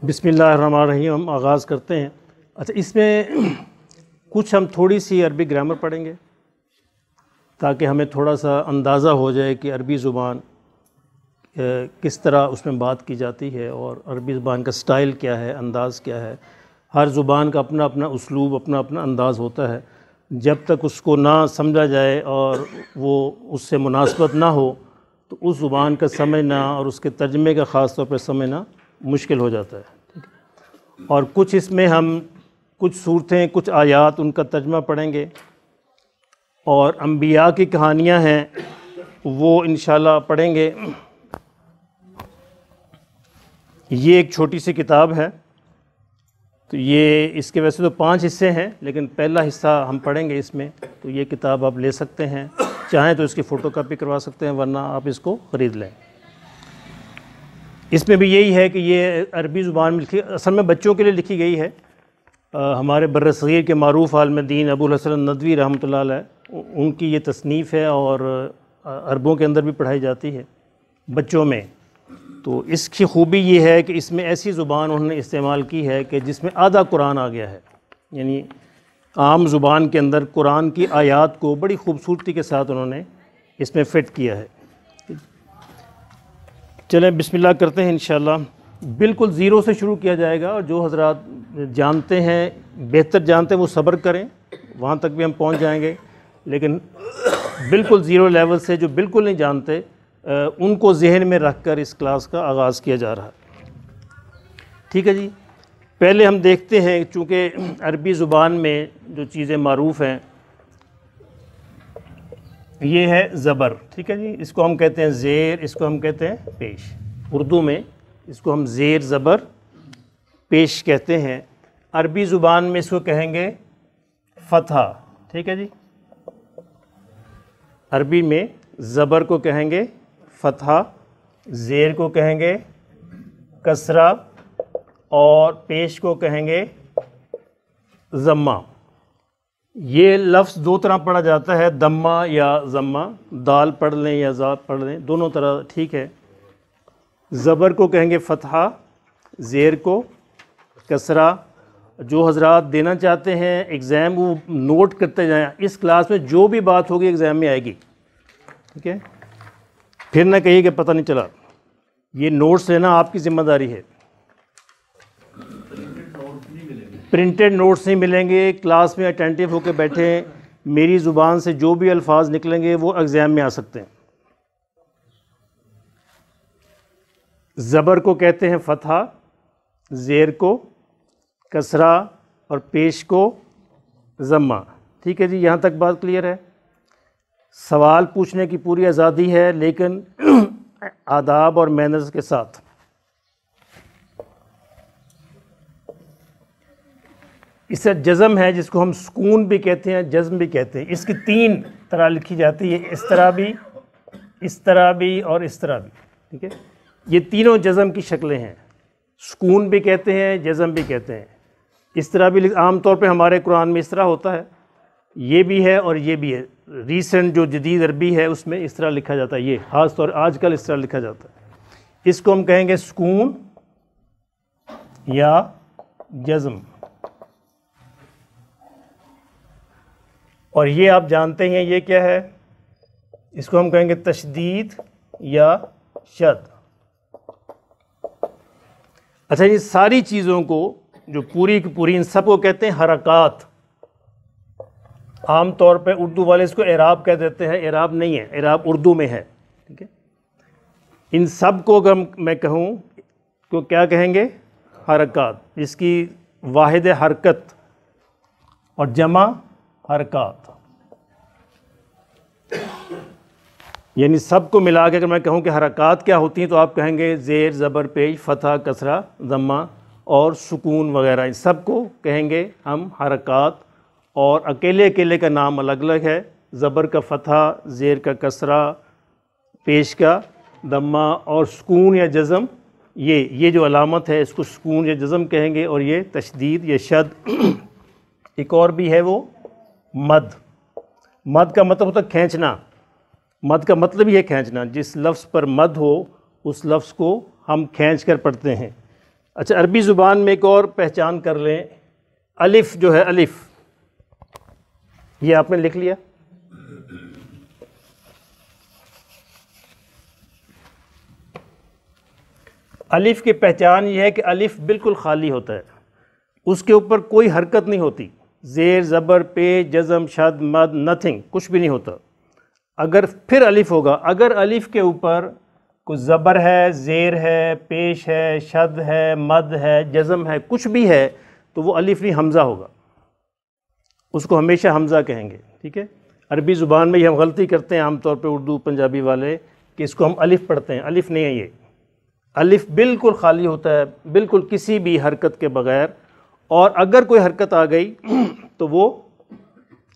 بسم اللہ الرحمن الرحیم. ہم آغاز کرتے ہیں. اچھا، اس میں کچھ ہم تھوڑی سی عربی گرامر پڑھیں گے تاکہ ہمیں تھوڑا سا اندازہ ہو جائے کہ عربی زبان کس طرح اس میں بات کی جاتی ہے اور عربی زبان کا سٹائل کیا ہے، انداز کیا ہے. ہر زبان کا اپنا اپنا اسلوب، اپنا اپنا انداز ہوتا ہے. جب تک اس کو نہ سمجھا جائے اور وہ اس سے مناسبت نہ ہو تو اس زبان کا سمجھنا اور اس کے ترجمے کا خاص طور پر سمجھنا مشکل ہو جاتا ہے. اور کچھ اس میں ہم کچھ صورتیں، کچھ آیات، ان کا ترجمہ پڑھیں گے. اور انبیاء کی کہانیاں ہیں وہ انشاءاللہ پڑھیں گے. یہ ایک چھوٹی سی کتاب ہے، تو یہ اس کے ویسے تو 5 حصے ہیں، لیکن پہلا حصہ ہم پڑھیں گے اس میں. تو یہ کتاب آپ لے سکتے ہیں، چاہیں تو اس کی فوٹو کاپی کروا سکتے ہیں، ورنہ آپ اس کو خرید لیں. اس میں بھی یہی ہے کہ یہ عربی زبان میں لکھی، اصل میں بچوں کے لیے لکھی گئی ہے. ہمارے بر صغیر کے معروف عالم دین ابو الحسن الندوی رحمۃ اللہ علیہ، ان کی یہ تصنیف ہے اور عربوں کے اندر بھی پڑھائی جاتی ہے بچوں میں. تو اس کی خوبی یہ ہے کہ اس میں ایسی زبان انہوں نے استعمال کی ہے کہ جس میں آدھا قرآن آ گیا ہے. یعنی عام زبان کے اندر قرآن کی آیات کو بڑی خوبصورتی کے ساتھ انہوں نے اس میں فٹ کیا ہے. چلیں بسم اللہ کرتے ہیں انشاءاللہ. بالکل زیرو سے شروع کیا جائے گا، اور جو حضرات جانتے ہیں، بہتر جانتے ہیں، وہ صبر کریں، وہاں تک بھی ہم پہنچ جائیں گے. لیکن بالکل زیرو لیول سے جو بالکل نہیں جانتے ان کو ذہن میں رکھ کر اس کلاس کا آغاز کیا جا رہا ہے. ٹھیک ہے جی. پہلے ہم دیکھتے ہیں، چونکہ عربی زبان میں جو چیزیں معروف ہیں، یہ ہے زبر. ٹھیک ہے جی. اس کو ہم کہتے ہیں زیر، اس کو ہم کہتے ہیں پیش. اردو میں اس کو ہم زیر زبر پیش کہتے ہیں. عربی زبان میں اس کو کہیں گے فتحہ. ٹھیک ہے جی. عربی میں زبر کو کہیں گے فتحہ، زیر کو کہیں گے کسرہ، اور پیش کو کہیں گے ضمہ. یہ لفظ 2 طرح پڑھا جاتا ہے، دمہ یا ضمہ. دال پڑھ لیں یا زا پڑھ لیں، دونوں طرح ٹھیک ہے. زبر کو کہیں گے فتحہ، زیر کو کسرہ. جو حضرات دینا چاہتے ہیں ایگزام، وہ نوٹ کرتے جائیں. اس کلاس میں جو بھی بات ہوگی ایگزام میں آئے گی. ٹھیک ہے. پھر نہ کہیے کہ پتہ نہیں چلا. یہ نوٹس لینا آپ کی ذمہ داری ہے. پرنٹڈ نوٹس نہیں ملیں گے. کلاس میں اٹینٹیو ہو کے بیٹھیں. میری زبان سے جو بھی الفاظ نکلیں گے وہ ایگزام میں آ سکتے ہیں. زبر کو کہتے ہیں فتحہ، زیر کو کسرہ، اور پیش کو ضمہ. ٹھیک ہے جی. یہاں تک بات کلیئر ہے. سوال پوچھنے کی پوری آزادی ہے، لیکن آداب اور مینرز کے ساتھ. اس سے جزم ہے، جس کو ہم سکون بھی کہتے ہیں، جزم بھی کہتے ہیں. اس کی 3 طرح لکھی جاتی ہے، اس طرح بھی، اس طرح بھی، اور اس طرح بھی. ٹھیک ہے. یہ تینوں جزم کی شکلیں ہیں. سکون بھی کہتے ہیں، جزم بھی کہتے ہیں. اس طرح بھی عام طور پہ ہمارے قرآن میں اس طرح ہوتا ہے. یہ بھی ہے اور یہ بھی ہے. ریسنٹ جو جدید عربی ہے اس میں اس طرح لکھا جاتا ہے. یہ خاص طور آج کل اس طرح لکھا جاتا ہے. اس کو ہم کہیں گے سکون یا جزم. اور یہ آپ جانتے ہیں یہ کیا ہے. اس کو ہم کہیں گے تشدید یا شد. اچھا، یہ ساری چیزوں کو جو پوری کی پوری، ان سب کو کہتے ہیں حرکات. عام طور پہ اردو والے اس کو اعراب کہہ دیتے ہیں. اعراب نہیں ہے، اعراب اردو میں ہے. ٹھیک ہے. ان سب کو اگر میں کہوں تو کیا کہیں گے؟ حرکات. جس کی واحد حرکت اور جمع حرکات. یعنی سب کو ملا کے اگر میں کہوں کہ حرکات کیا ہوتی ہیں تو آپ کہیں گے زیر، زبر، پیش، فتحہ، کسرہ، ضمہ اور سکون وغیرہ. ان سب کو کہیں گے ہم حرکات. اور اکیلے اکیلے کا نام الگ الگ ہے. زبر کا فتحہ، زیر کا کسرہ، پیش کا ضمہ، اور سکون یا جزم، یہ جو علامت ہے اس کو سکون یا جزم کہیں گے. اور یہ تشدید یا شد. ایک اور بھی ہے، وہ مد. مد کا مطلب ہوتا ہے کھینچنا. مد کا مطلب یہ کھینچنا. جس لفظ پر مد ہو اس لفظ کو ہم کھینچ کر پڑھتے ہیں. اچھا، عربی زبان میں ایک اور پہچان کر لیں، الف جو ہے، الف یہ آپ نے لکھ لیا. الف کی پہچان یہ ہے کہ الف بالکل خالی ہوتا ہے، اس کے اوپر کوئی حرکت نہیں ہوتی، زیر زبر پیش جزم شد مد نتھنگ، کچھ بھی نہیں ہوتا. اگر پھر الف ہوگا، اگر الف کے اوپر کوئی زبر ہے، زیر ہے، پیش ہے، شد ہے، مد ہے، جزم ہے، کچھ بھی ہے تو وہ الف نہیں، حمزہ ہوگا. اس کو ہمیشہ حمزہ کہیں گے. ٹھیک ہے. عربی زبان میں یہ ہم غلطی کرتے ہیں عام طور پہ اردو پنجابی والے کہ اس کو ہم الف پڑھتے ہیں. الف نہیں ہے یہ، الف بالکل خالی ہوتا ہے، بالکل کسی بھی حرکت کے بغیر، اور اگر کوئی حرکت آ گئی تو وہ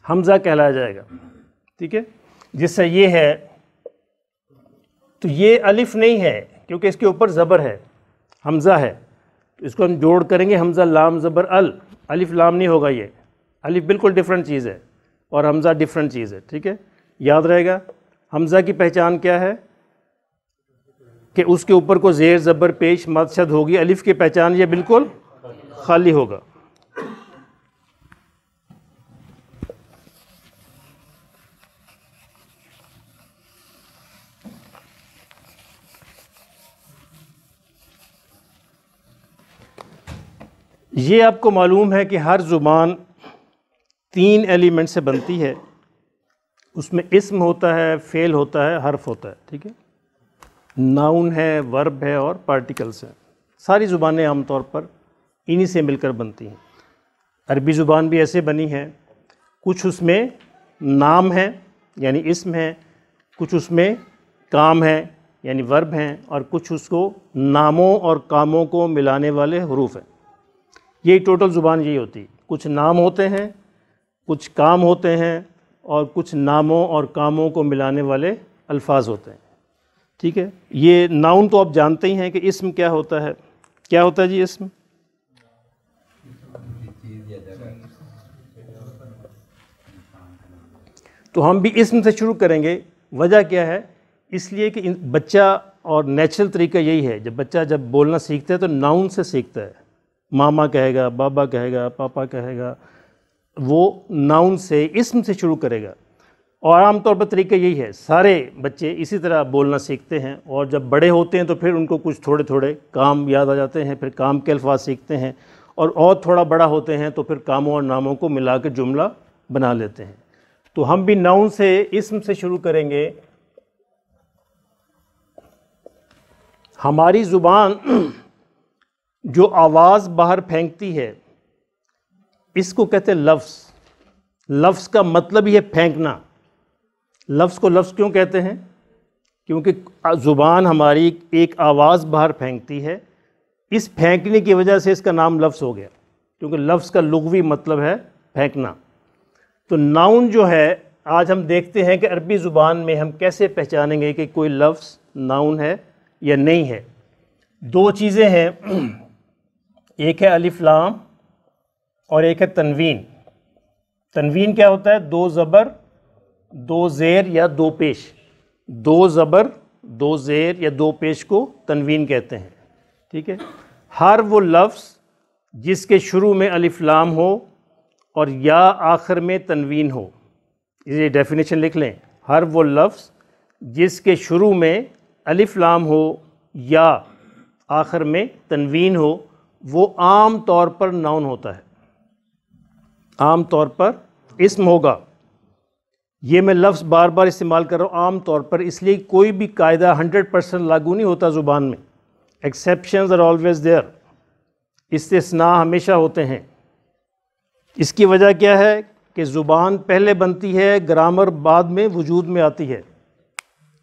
حمزہ کہلایا جائے گا. ٹھیک ہے. جس سے یہ ہے، تو یہ الف نہیں ہے کیونکہ اس کے اوپر زبر ہے، حمزہ ہے، تو اس کو ہم جوڑ کریں گے حمزہ لام زبر الف لام نہیں ہوگا. یہ الف بالکل ڈیفرنٹ چیز ہے اور حمزہ ڈیفرنٹ چیز ہے. ٹھیک ہے. یاد رہے گا. حمزہ کی پہچان کیا ہے کہ اس کے اوپر کو زیر زبر پیش مد شد ہوگی. الف کی پہچان یہ بالکل خالی ہوگا. یہ آپ کو معلوم ہے کہ ہر زبان 3 ایلیمنٹ سے بنتی ہے. اس میں اسم ہوتا ہے، فعل ہوتا ہے، حرف ہوتا ہے. ٹھیک ہے. ناؤن ہے، ورب ہے اور پارٹیکلس ہیں. ساری زبانیں عام طور پر انہی سے مل کر بنتی ہیں. عربی زبان بھی ایسے بنی ہے، کچھ اس میں نام ہے یعنی اسم ہے، کچھ اس میں کام ہے یعنی ورب ہیں، اور کچھ اس کو ناموں اور کاموں کو ملانے والے حروف ہیں. یہی ٹوٹل زبان یہی ہوتی ہے. کچھ نام ہوتے ہیں، کچھ کام ہوتے ہیں، اور کچھ ناموں اور کاموں کو ملانے والے الفاظ ہوتے ہیں. ٹھیک ہے. یہ ناؤن تو آپ جانتے ہی ہیں کہ اسم کیا ہوتا ہے. کیا ہوتا ہے جی اسم؟ تو ہم بھی اسم سے شروع کریں گے. وجہ کیا ہے؟ اس لیے کہ بچہ، اور نیچرل طریقہ یہی ہے، جب بچہ جب بولنا سیکھتا ہے تو ناؤن سے سیکھتا ہے. ماما کہے گا، بابا کہے گا، پاپا کہے گا، وہ ناؤن سے، اسم سے شروع کرے گا. اور عام طور پر طریقہ یہی ہے، سارے بچے اسی طرح بولنا سیکھتے ہیں، اور جب بڑے ہوتے ہیں تو پھر ان کو کچھ تھوڑے تھوڑے کام یاد آ جاتے ہیں، پھر کام کے الفاظ سیکھتے ہیں، اور تھوڑا بڑا ہوتے ہیں تو پھر کاموں اور ناموں کو ملا کے جملہ بنا لیتے ہیں. تو ہم بھی ناؤن سے، اسم سے شروع کریں گے. ہماری زبان جو آواز باہر پھینکتی ہے اس کو کہتے ہیں لفظ. لفظ کا مطلب ہی ہے پھینکنا. لفظ کو لفظ کیوں کہتے ہیں؟ کیونکہ زبان ہماری ایک آواز باہر پھینکتی ہے، اس پھینکنے کی وجہ سے اس کا نام لفظ ہو گیا، کیونکہ لفظ کا لغوی مطلب ہے پھینکنا. تو ناؤن جو ہے، آج ہم دیکھتے ہیں کہ عربی زبان میں ہم کیسے پہچانیں گے کہ کوئی لفظ ناؤن ہے یا نہیں ہے. 2 چیزیں ہیں، ایک ہے الف لام اور ایک ہے تنوین. تنوین کیا ہوتا ہے؟ 2 زبر 2 زیر یا 2 پیش. 2 زبر 2 زیر یا 2 پیش کو تنوین کہتے ہیں. ٹھیک ہے. ہر وہ لفظ جس کے شروع میں الف لام ہو اور یا آخر میں تنوین ہو. یہ ڈیفینیشن لکھ لیں. ہر وہ لفظ جس کے شروع میں الف لام ہو یا آخر میں تنوین ہو وہ عام طور پر ناؤن ہوتا ہے، عام طور پر اسم ہوگا. یہ میں لفظ بار بار استعمال کر رہا ہوں عام طور پر، اس لیے کوئی بھی قاعدہ 100% لاگو نہیں ہوتا زبان میں. Exceptions are always there. استثناء ہمیشہ ہوتے ہیں. اس کی وجہ کیا ہے کہ زبان پہلے بنتی ہے، گرامر بعد میں وجود میں آتی ہے.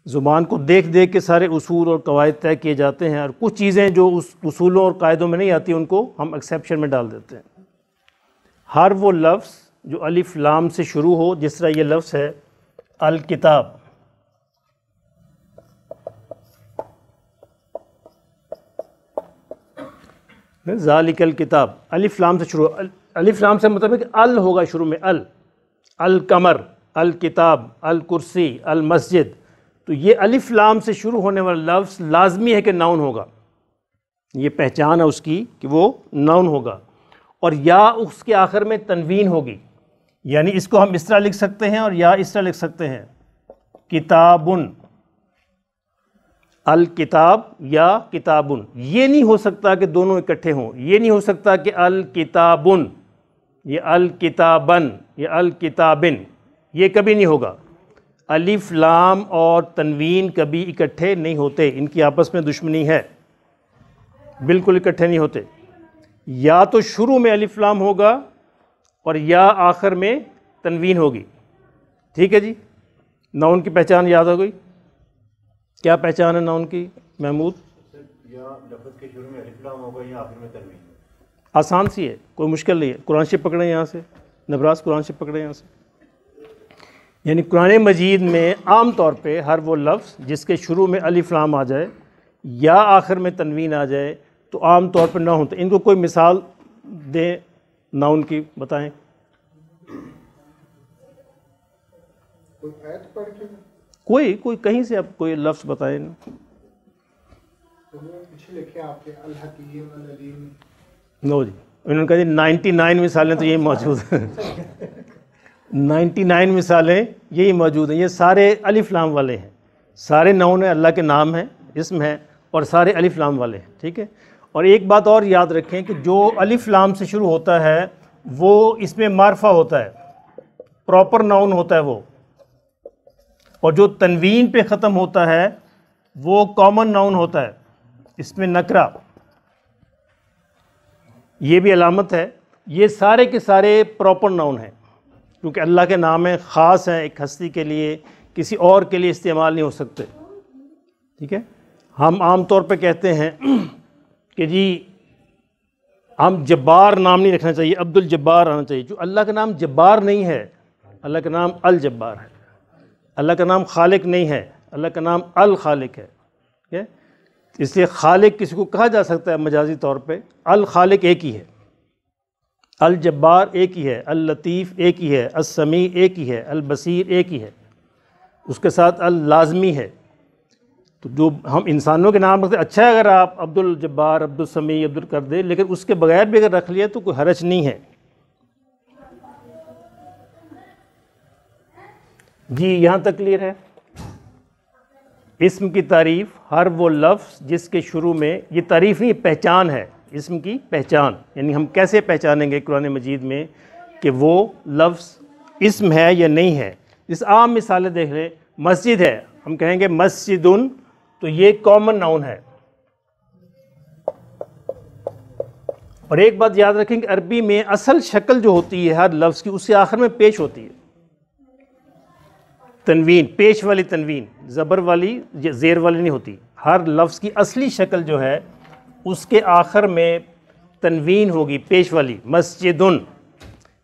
زبان کو دیکھ دیکھ کے سارے اصول اور قواعد طے کیے جاتے ہیں، اور کچھ چیزیں جو اس اصولوں اور قاعدوں میں نہیں آتی ان کو ہم ایکسیپشن میں ڈال دیتے ہیں. ہر وہ لفظ جو الف لام سے شروع ہو، جس طرح یہ لفظ ہے الکتاب. ذالک الکتاب، الف لام سے شروع. الف لام سے مطلب ہے کہ ال ہوگا شروع میں. القمر، الکتاب، الکرسی، المسجد. تو یہ الف لام سے شروع ہونے والا لفظ لازمی ہے کہ ناؤن ہوگا. یہ پہچان ہے اس کی کہ وہ ناؤن ہوگا، اور یا اس کے آخر میں تنوین ہوگی، یعنی اس کو ہم اس طرح لکھ سکتے ہیں اور یا اس طرح لکھ سکتے ہیں، کتابن، الکتاب یا کتابن۔ یہ نہیں ہو سکتا کہ دونوں اکٹھے ہوں، یہ نہیں ہو سکتا کہ الکتابن، یہ الکتابن، یہ الکتابن، یہ کبھی نہیں ہوگا۔ الف لام اور تنوین کبھی اکٹھے نہیں ہوتے، ان کی آپس میں دشمنی ہے، بالکل اکٹھے نہیں ہوتے۔ یا تو شروع میں الف لام ہوگا اور یا آخر میں تنوین ہوگی، ٹھیک ہے جی۔ نون کی پہچان یاد ہو گئی؟ کیا پہچان ہے نون کی محمود؟ یا لفظ کے شروع میں الف لام ہوگا یا آخر میں تنوین۔ آسان سی ہے، کوئی مشکل نہیں ہے۔ قرآن شریف پکڑیں یہاں سے، نبراس قرآن شریف پکڑیں یہاں سے۔ یعنی قرآن مجید میں عام طور پہ ہر وہ لفظ جس کے شروع میں الف لام آ جائے یا آخر میں تنوین آ جائے تو عام طور پہ نہ ہوتا۔ ان کو کوئی مثال دیں ناؤن کی، بتائیں۔ کوئی کہیں سے آپ کوئی لفظ بتائیں۔ نو جی، انہوں نے کہا جی 99 مثالیں تو یہی موجود ہیں، 99 مثالیں یہی موجود ہیں، یہ سارے الف لام والے ہیں، سارے ناؤن اللہ کے نام ہیں، اسم ہیں، اور سارے الف لام والے ہیں، ٹھیک ہے۔ اور ایک بات اور یاد رکھیں کہ جو الف لام سے شروع ہوتا ہے وہ اس میں معرفہ ہوتا ہے، پراپر ناؤن ہوتا ہے وہ، اور جو تنوین پہ ختم ہوتا ہے وہ کامن ناؤن ہوتا ہے، اس میں نکرہ، یہ بھی علامت ہے۔ یہ سارے کے سارے پراپر ناؤن ہیں کیونکہ اللہ کے نام ہیں، خاص ہیں، ایک ہستی کے لیے، کسی اور کے لیے استعمال نہیں ہو سکتے، ٹھیک ہے۔ ہم عام طور پہ کہتے ہیں کہ جی ہم جبار نام نہیں رکھنا چاہیے، عبد الجبار آنا چاہیے، جو اللہ کا نام جبار نہیں ہے، اللہ کا نام الجبار ہے۔ اللہ کا نام خالق نہیں ہے، اللہ کا نام الخالق ہے، ٹھیک ہے۔ اس لیے خالق کسی کو کہا جا سکتا ہے مجازی طور پہ، الخالق ایک ہی ہے، الجبار ایک ہی ہے، اللطیف ایک ہی ہے، السمیع ایک ہی ہے، البصیر ایک ہی ہے، اس کے ساتھ اللازمی ہے۔ تو جو ہم انسانوں کے نام رکھتے ہیں، اچھا ہے اگر آپ عبد الجبار، عبد السمیع، عبد کر دیں، لیکن اس کے بغیر بھی اگر رکھ لیا تو کوئی حرج نہیں ہے۔ جی یہاں تک کلیئر ہے؟ اسم کی تعریف، ہر وہ لفظ جس کے شروع میں، یہ تعریف نہیں، پہچان ہے، اسم کی پہچان، یعنی ہم کیسے پہچانیں گے قرآن مجید میں کہ وہ لفظ اسم ہے یا نہیں ہے۔ جس عام مثالیں دیکھ رہے، مسجد ہے، ہم کہیں گے مسجدن، تو یہ کامن ناؤن ہے۔ اور ایک بات یاد رکھیں کہ عربی میں اصل شکل جو ہوتی ہے ہر لفظ کی، اس کے آخر میں پیش ہوتی ہے، تنوین، پیش والی تنوین، زبر والی زیر والی نہیں ہوتی۔ ہر لفظ کی اصلی شکل جو ہے اس کے آخر میں تنوین ہوگی، پیش والی۔ مسجدن،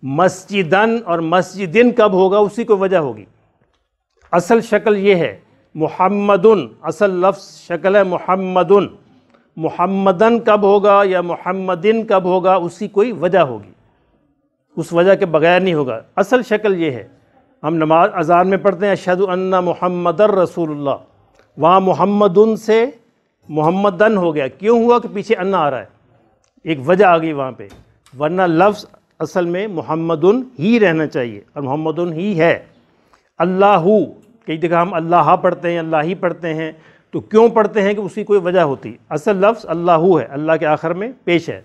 مسجدن اور مسجدن کب ہوگا، اسی کو وجہ ہوگی۔ اصل شکل یہ ہے۔ محمدن، اصل لفظ شکل ہے محمدن، محمدن کب ہوگا یا محمدن کب ہوگا، اسی کوئی وجہ ہوگی، اس وجہ کے بغیر نہیں ہوگا۔ اصل شکل یہ ہے۔ ہم نماز اذان میں پڑھتے ہیں اشہد ان محمد الرسول اللہ، وہاں محمدن سے محمدن ہو گیا، کیوں ہوا کہ پیچھے انا آ رہا ہے، ایک وجہ آ گئی وہاں پہ، ورنہ لفظ اصل میں محمدن ہی رہنا چاہیے، اور محمدن ہی ہے۔ اللہ، کئی جگہ ہم اللہ پڑھتے ہیں، اللہ ہی پڑھتے ہیں، تو کیوں پڑھتے ہیں کہ اس کی کوئی وجہ ہوتی۔ اصل لفظ اللہ ہے، اللہ کے آخر میں پیش ہے،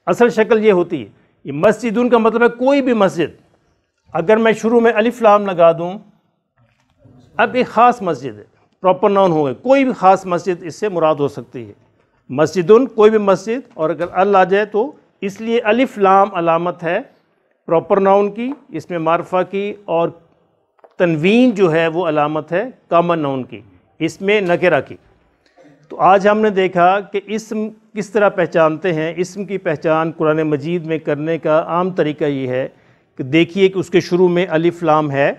اصل شکل یہ ہوتی ہے۔ یہ مسجدن کا مطلب ہے کوئی بھی مسجد۔ اگر میں شروع میں الف لام لگا دوں، اب ایک خاص مسجد ہے، پراپر ناؤن ہو گئے، کوئی بھی خاص مسجد اس سے مراد ہو سکتی ہے، مسجدن کوئی بھی مسجد، اور اگر ال آ جائے تو اس لیے الف لام علامت ہے پراپر ناؤن کی، اس میں معرفہ کی، اور تنوین جو ہے وہ علامت ہے کامن ناؤن کی، اس میں نکرہ کی۔ تو آج ہم نے دیکھا کہ اسم کس طرح پہچانتے ہیں۔ اسم کی پہچان قرآن مجید میں کرنے کا عام طریقہ یہ ہے کہ دیکھیے کہ اس کے شروع میں الف لام ہے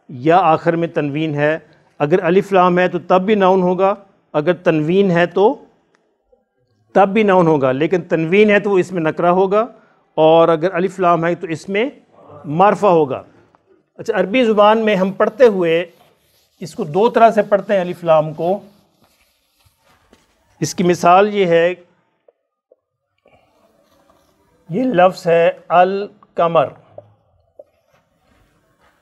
یا آخر میں تنوین ہے۔ اگر الف لام ہے تو تب بھی ناؤن ہوگا، اگر تنوین ہے تو تب بھی ناؤن ہوگا، لیکن تنوین ہے تو وہ اس میں نکرہ ہوگا، اور اگر الف لام ہے تو اس میں معرفہ ہوگا۔ اچھا، عربی زبان میں ہم پڑھتے ہوئے اس کو دو طرح سے پڑھتے ہیں الف لام کو۔ اس کی مثال یہ ہے یہ لفظ ہے القمر،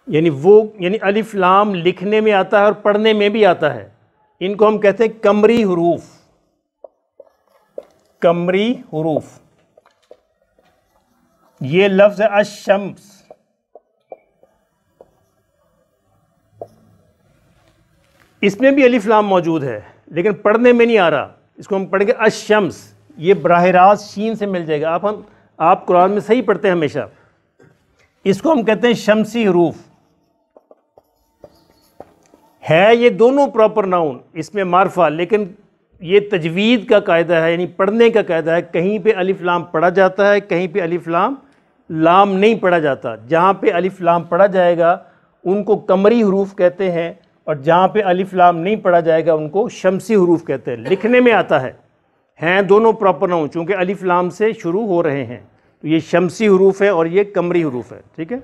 یعنی الف لام لکھنے میں آتا ہے اور پڑھنے میں بھی آتا ہے، ان کو ہم کہتے ہیں قمری حروف، قمری حروف۔ یہ لفظ ہے الشمس، اس میں بھی الف لام موجود ہے لیکن پڑھنے میں نہیں آ رہا، اس کو ہم پڑھیں گے الشمس، یہ براہ راست شین سے مل جائے گا، آپ قرآن میں صحیح پڑھتے ہیں ہمیشہ، اس کو ہم کہتے ہیں شمسی حروف۔ ہے یہ دونوں پراپر ناؤن، اس میں معرفہ، لیکن یہ تجوید کا قاعدہ ہے، یعنی پڑھنے کا قاعدہ ہے، کہیں پہ الف لام پڑھا جاتا ہے، کہیں پہ الف لام نہیں پڑھا جاتا۔ جہاں پہ الف لام پڑھا جائے گا ان کو قمری حروف کہتے ہیں، اور جہاں پہ الف لام نہیں پڑھا جائے گا ان کو شمسی حروف کہتے ہیں۔ لکھنے میں آتا ہے، ہیں دونوں پراپر ناؤن، چونکہ الف لام سے شروع ہو رہے ہیں، تو یہ شمسی حروف ہے اور یہ قمری حروف ہے، ٹھیک ہے۔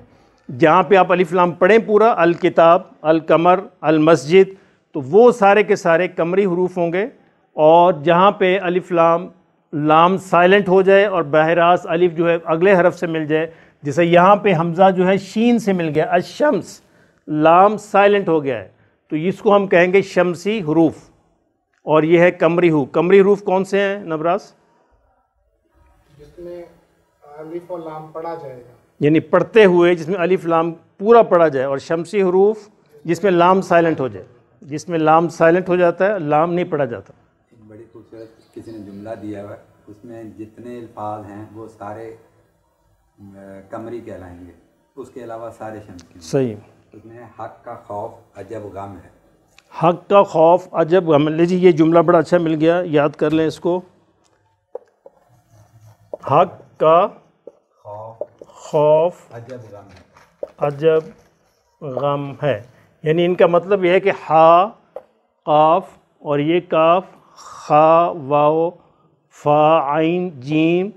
جہاں پہ آپ الف لام پڑھیں پورا، الکتاب، القمر، المسجد، تو وہ سارے کے سارے قمری حروف ہوں گے، اور جہاں پہ الف لام سائلنٹ ہو جائے اور براہ راست الف جو ہے اگلے حرف سے مل جائے، جیسے یہاں پہ حمزہ جو ہے شین سے مل گیا، الشمس، لام سائلنٹ ہو گیا ہے، تو اس کو ہم کہیں گے شمسی حروف، اور یہ ہے قمری حروف۔ قمری حروف کون سے ہیں نبراس؟ جس میں الف اور لام پڑھا جائے گا، یعنی پڑھتے ہوئے جس میں الف لام پورا پڑھا جائے، اور شمسی حروف جس میں لام سائلنٹ ہو جائے، جس میں لام سائلنٹ ہو جاتا ہے، لام نہیں پڑھا جاتا۔ بڑی خوبصورت کسی نے جملہ دیا ہوا ہے، اس میں جتنے الفاظ ہیں وہ سارے قمری کہلائیں گے، اس کے علاوہ سارے شمسی۔ صحیح۔ اس میں حق کا خوف عجب غم ہے۔ حق کا خوف عجب غم، لیجیے یہ جملہ بڑا اچھا مل گیا، یاد کر لیں اس کو۔ حق کا خوف عجب غم ہے، عجب غم ہے، یعنی ان کا مطلب یہ ہے کہ ہا، قاف، اور یہ کاف، خا، واو، فا، عین، جیم،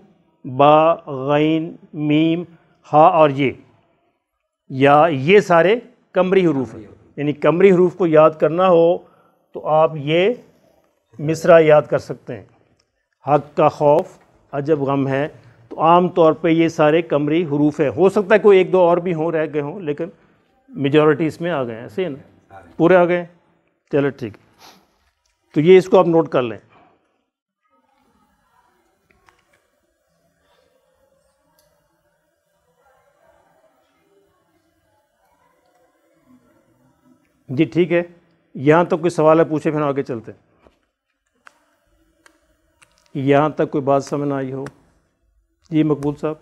با، غین، میم، ہا، اور یہ سارے قمری حروف ہیں۔ یعنی قمری حروف کو یاد کرنا ہو تو آپ یہ مصرع یاد کر سکتے ہیں، حق کا خوف عجب غم ہے، تو عام طور پہ یہ سارے قمری حروف ہیں، ہو سکتا ہے کوئی ایک دو اور بھی رہ گئے ہوں، لیکن میجورٹی اس میں آ گئے ہیں، ایسے ہے نا، پورے آ گئے ہیں، چلو ٹھیک ہے، تو یہ اس کو آپ نوٹ کر لیں۔ جی ٹھیک ہے، یہاں تک کوئی سوال ہے پوچھے، پھر آگے چلتے ہیں۔ یہاں تک کوئی بات سمجھ نہ آئی ہو؟ جی مقبول صاحب،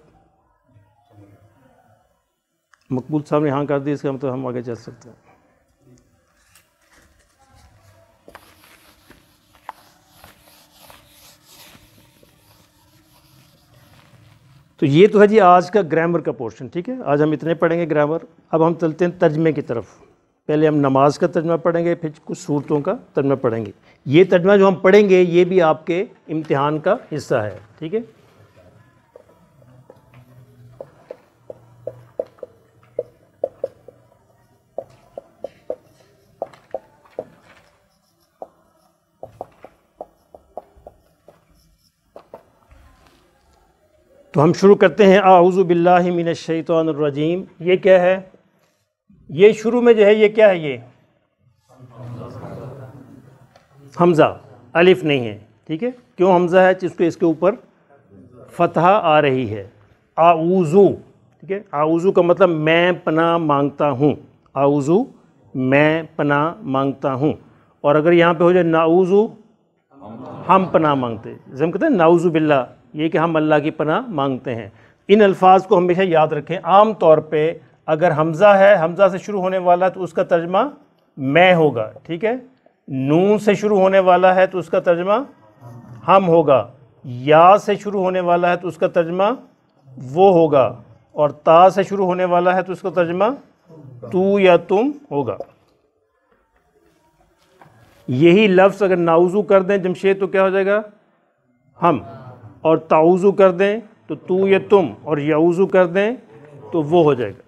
مقبول صاحب نے یہاں کر دی، اس کا مطلب ہم آگے چل سکتے ہیں۔ تو یہ تو ہے جی آج کا گرامر کا پورشن، ٹھیک ہے، آج ہم اتنے پڑھیں گے گرامر۔ اب ہم چلتے ہیں ترجمے کی طرف۔ پہلے ہم نماز کا ترجمہ پڑھیں گے، پھر کچھ صورتوں کا ترجمہ پڑھیں گے۔ یہ ترجمہ جو ہم پڑھیں گے یہ بھی آپ کے امتحان کا حصہ ہے، ٹھیک ہے۔ تو ہم شروع کرتے ہیں اعوذ باللہ من الشیطان الرجیم۔ یہ کیا ہے؟ یہ شروع میں جو ہے یہ کیا ہے؟ یہ حمزہ، الف نہیں ہے، ٹھیک ہے۔ کیوں حمزہ ہے؟ جس کو اس کے اوپر فتحہ آ رہی ہے، اعوذ، ٹھیک ہے۔ اعوذ کا مطلب میں پناہ مانگتا ہوں، اعوذ میں پناہ مانگتا ہوں، اور اگر یہاں پہ ہو جائے نعوذ، ہم پناہ مانگتے، جیسے ہم کہتے ہیں نعوذ باللہ، یہ کہ ہم اللہ کی پناہ مانگتے ہیں۔ ان الفاظ کو ہمیشہ یاد رکھیں۔ عام طور پہ اگر حمزہ ہے، حمزہ سے شروع ہونے والا ہے تو اس کا ترجمہ میں ہوگا، ٹھیک ہے۔ نون سے شروع ہونے والا ہے تو اس کا ترجمہ ہم ہوگا، یا سے شروع ہونے والا ہے تو اس کا ترجمہ وہ ہوگا، اور تا سے شروع ہونے والا ہے تو اس کا ترجمہ تو یا تم ہوگا۔ یہی لفظ اگر نعوذ کر دیں جمشید تو کیا ہو جائے گا؟ ہم، اور تعوذ کر دیں تو یا تم، اور یعوذ کر دیں تو وہ ہو جائے گا۔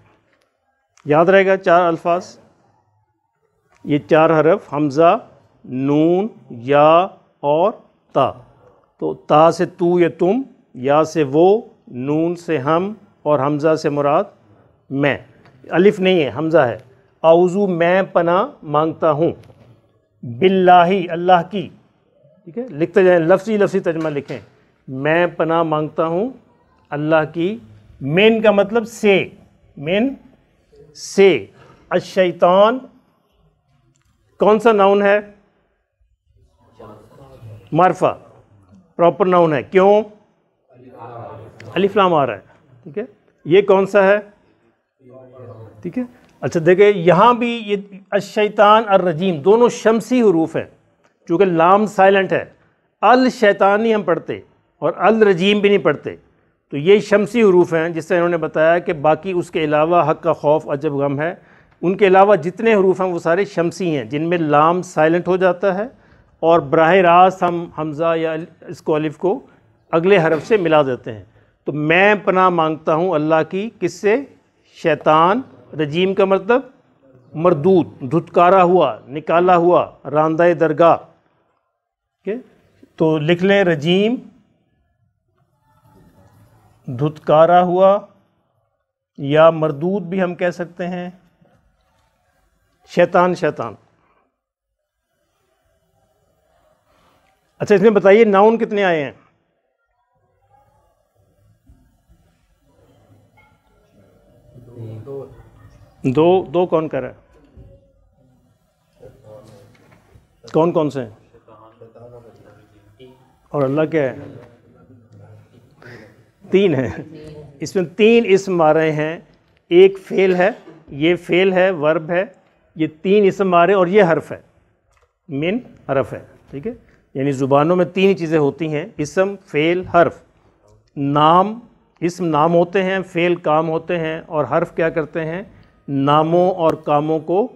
یاد رہے گا چار الفاظ، یہ چار حرف حمزہ، نون، یا اور تا۔ تو تا سے تو یا تم، یا سے وہ، نون سے ہم اور حمزہ سے مراد میں، الف نہیں ہے حمزہ ہے. اعوذ میں پناہ مانگتا ہوں، باللہ اللہ کی، ٹھیک ہے، لکھتے جائیں لفظی لفظی ترجمہ لکھیں. میں پناہ مانگتا ہوں اللہ کی، من کا مطلب سے، من سے. الشیطان کون سا ناؤن ہے؟ معرفہ، پراپر ناؤن ہے. کیوں؟ الف لام آ رہا ہے، ٹھیک ہے. یہ کون سا ہے؟ ٹھیک ہے. اچھا دیکھیں یہاں بھی یہ الشیطان الرجیم دونوں شمسی حروف ہیں، چونکہ لام سائلنٹ ہے. الشیطان نہیں ہم پڑھتے اور الرجیم بھی نہیں پڑھتے، تو یہ شمسی حروف ہیں. جس سے انہوں نے بتایا کہ باقی اس کے علاوہ حق کا خوف عجب غم ہے، ان کے علاوہ جتنے حروف ہیں وہ سارے شمسی ہیں جن میں لام سائلنٹ ہو جاتا ہے اور براہ راست ہم حمزہ یا اس کو الف کو اگلے حرف سے ملا دیتے ہیں. تو میں پناہ مانگتا ہوں اللہ کی، کس سے؟ شیطان. رجیم کا مطلب مردود، دھتکارا ہوا، نکالا ہوا، راندہ درگاہ. تو لکھ لیں رجیم، دھتکارا ہوا، یا مردود بھی ہم کہہ سکتے ہیں. شیطان شیطان. اچھا اس میں بتائیے ناؤن کتنے آئے ہیں؟ دو کون کر رہا ہے؟ کون کون سے ہیں؟ اور اللہ کیا ہے؟ 3 ہیں. اس میں 3 اسم آ رہے ہیں. ایک فعل ہے، یہ فعل ہے، ورب ہے. یہ 3 اسم آ رہے ہیں اور یہ حرف ہے، من حرف ہے. ٹھیک ہے، یعنی زبانوں میں 3 چیزیں ہوتی ہیں: اسم، فعل، حرف. نام، اسم نام ہوتے ہیں، فعل کام ہوتے ہیں، اور حرف کیا کرتے ہیں؟ ناموں اور کاموں کو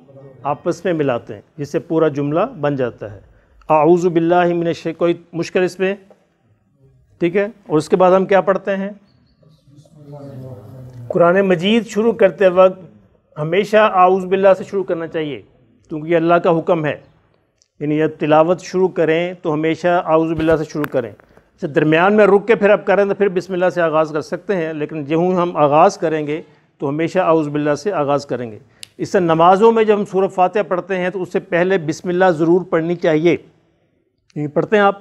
آپس میں ملاتے ہیں، جس سے پورا جملہ بن جاتا ہے. اعوذ باللہ من الشیطان، کوئی مشکل اس میں؟ ٹھیک ہے. اور اس کے بعد ہم کیا پڑھتے ہیں؟ قرآن مجید شروع کرتے وقت ہمیشہ اعوذ باللہ سے شروع کرنا چاہیے، کیونکہ یہ اللہ کا حکم ہے. یعنی جب تلاوت شروع کریں تو ہمیشہ اعوذ باللہ سے شروع کریں. درمیان میں رک کے پھر آپ کریں تو پھر بسم اللہ سے آغاز کر سکتے ہیں، لیکن جب ہم آغاز کریں گے تو ہمیشہ اعوذ باللہ سے آغاز کریں گے. اس سے نمازوں میں جب ہم سورہ فاتحہ پڑھتے ہیں تو اس سے پہلے بسم اللہ ضرور پڑھنی چاہیے. یعنی پڑھتے ہیں آپ؟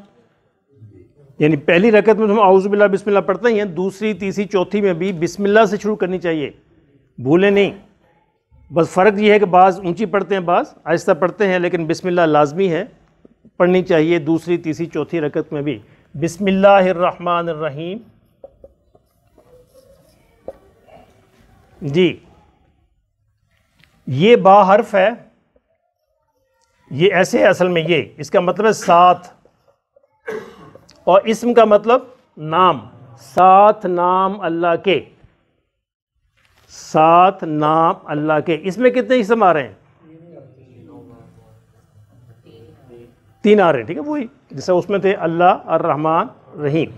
یعنی پہلی رکعت میں ہم اعوذ باللہ بسم اللہ پڑھتے ہیں، دوسری، تیسری، چوتھی میں بھی بسم اللہ سے شروع کرنی چاہیے، بھولیں نہیں. بس فرق یہ ہے کہ بعض اونچی پڑھتے ہیں، بعض آہستہ پڑھتے ہیں، لیکن بسم اللہ لازمی ہے، پڑھنی چاہیے دوسری، تیسری، چوتھی رکعت میں بھی. بسم اللہ الرحمن الرحیم. جی یہ با حرف ہے، یہ ایسے ہے اصل میں، یہ اس کا مطلب ہے ساتھ، اور اسم کا مطلب نام. ساتھ نام اللہ کے، ساتھ نام اللہ کے. اس میں کتنے اسم آ رہے ہیں؟ 3 آ رہے ہیں. ٹھیک ہے، وہی جیسے اس میں تھے اللہ، الرحمن، رحیم.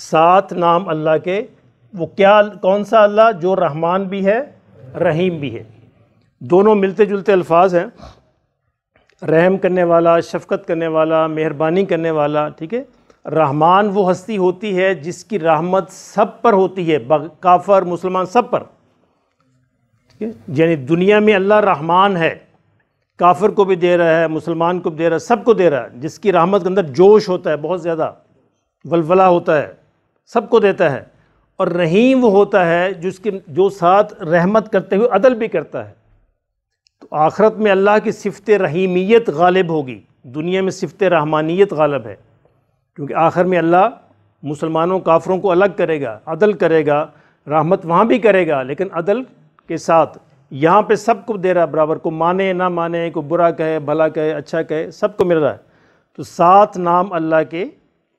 7 نام اللہ کے. وہ کیا، کون سا اللہ؟ جو رحمان بھی ہے، رحیم بھی ہے. دونوں ملتے جلتے الفاظ ہیں، رحم کرنے والا، شفقت کرنے والا، مہربانی کرنے والا. ٹھیک ہے. رحمان وہ ہستی ہوتی ہے جس کی رحمت سب پر ہوتی ہے، کافر مسلمان سب پر. ٹھیک ہے، یعنی دنیا میں اللہ رحمان ہے، کافر کو بھی دے رہا ہے، مسلمان کو بھی دے رہا ہے، سب کو دے رہا ہے. جس کی رحمت کے اندر جوش ہوتا ہے، بہت زیادہ ولولہ ہوتا ہے، سب کو دیتا ہے. اور رحیم وہ ہوتا ہے جو ساتھ رحمت کرتے ہوئے عدل بھی کرتا ہے. تو آخرت میں اللہ کی صفت رحیمیت غالب ہوگی، دنیا میں صفت رحمانیت غالب ہے، کیونکہ آخر میں اللہ مسلمانوں کافروں کو الگ کرے گا، عدل کرے گا. رحمت وہاں بھی کرے گا لیکن عدل کے ساتھ. یہاں پہ سب کو دے رہا ہے برابر، کو مانے نہ مانے، کو برا کہے بھلا کہے اچھا کہے، سب کو مل رہا ہے. تو 7 نام اللہ کے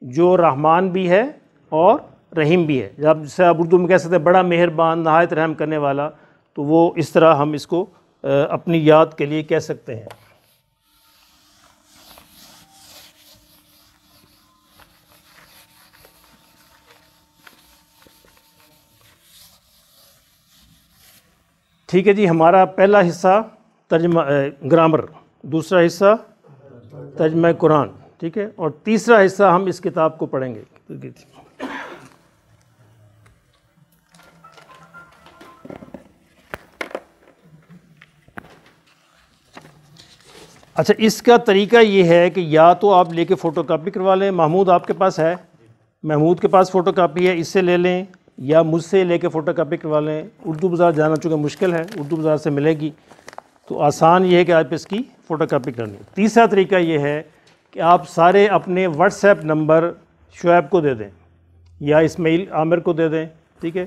جو رحمان بھی ہے اور رحیم بھی ہے. جب جسے آپ اردو میں کہہ سکتے ہیں بڑا مہربان، نہایت رحم کرنے والا، تو وہ اس طرح ہم اس کو اپنی یاد کے لیے کہہ سکتے ہیں. ٹھیک ہے جی. ہمارا پہلا حصہ ترجمہ گرامر، دوسرا حصہ ترجمہ قرآن، ٹھیک ہے، اور تیسرا حصہ ہم اس کتاب کو پڑھیں گے. اچھا اس کا طریقہ یہ ہے کہ یا تو آپ لے کے فوٹو کاپی کروا لیں، محمود آپ کے پاس ہے، محمود کے پاس فوٹو کاپی ہے، اس سے لے لیں، یا مجھ سے لے کے فوٹو کاپی کروا لیں۔ اردو بازار جانا چونکہ مشکل ہے، اردو بازار سے ملے گی تو آسان یہ ہے کہ آپ اس کی فوٹو کاپی کرنی ہے۔ تیسرا طریقہ یہ ہے کہ آپ سارے اپنے واٹس ایپ نمبر شعیب کو دے دیں یا اسماعیل عامر کو دے دیں، ٹھیک ہے؟